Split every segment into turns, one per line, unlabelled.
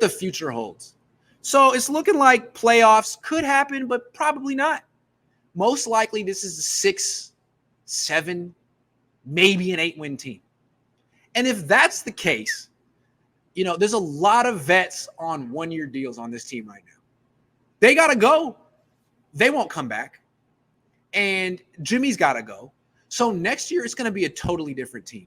the future holds. So it's looking like playoffs could happen, but probably not. Most likely, this is a 6, 7, maybe an 8-win team. And if that's the case, there's a lot of vets on one-year deals on this team right now. They got to go. They won't come back. And Jimmy's got to go. So next year, it's going to be a totally different team.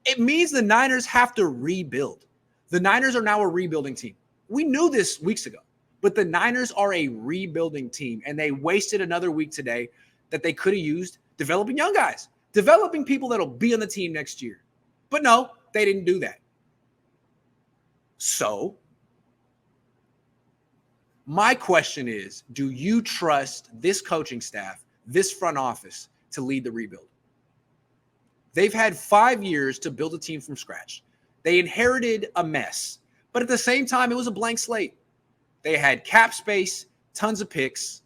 It means the Niners have to rebuild. The Niners are now a rebuilding team. We knew this weeks ago, but the Niners are a rebuilding team, and they wasted another week today that they could have used developing young guys, developing people that'll be on the team next year. But no, they didn't do that. So my question is, do you trust this coaching staff, this front office, to lead the rebuild? They've had 5 years to build a team from scratch. They inherited a mess, but at the same time, it was a blank slate. They had cap space, tons of picks.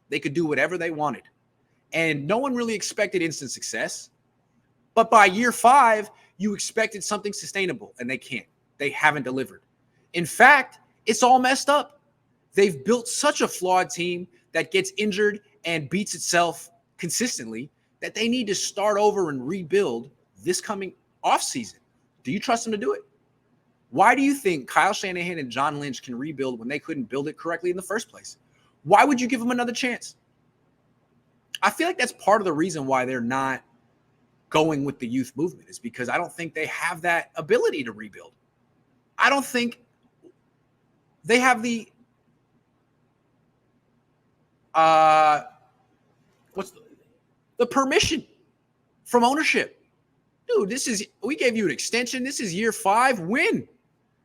They could do whatever they wanted. And no one really expected instant success. But by year 5, you expected something sustainable, and they can't. They haven't delivered. In fact, it's all messed up. They've built such a flawed team that gets injured and beats itself consistently that they need to start over and rebuild this coming offseason. Do you trust them to do it? Why do you think Kyle Shanahan and John Lynch can rebuild when they couldn't build it correctly in the first place? Why would you give them another chance? I feel like that's part of the reason why they're not going with the youth movement, is because I don't think they have that ability to rebuild. I don't think they have the the permission from ownership. Dude, we gave you an extension. This is year 5. Win.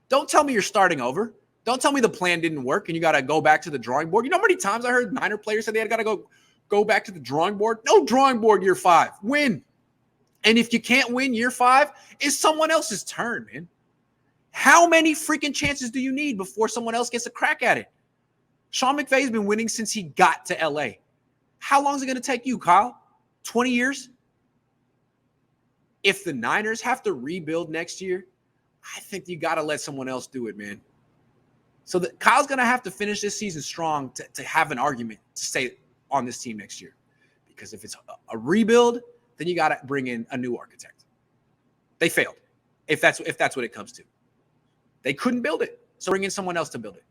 Don't tell me you're starting over. Don't tell me the plan didn't work and you got to go back to the drawing board. You know how many times I heard Niner players say they had got to go back to the drawing board? No drawing board year 5. Win. And if you can't win year 5, it's someone else's turn, man. How many freaking chances do you need before someone else gets a crack at it? Sean McVay's been winning since he got to LA. How long is it going to take you, Kyle? 20 years? If the Niners have to rebuild next year, I think you got to let someone else do it, man. So Kyle's going to have to finish this season strong to have an argument to stay on this team next year. Because if it's a rebuild, then you got to bring in a new architect. They failed, if that's what it comes to. They couldn't build it, so bring in someone else to build it.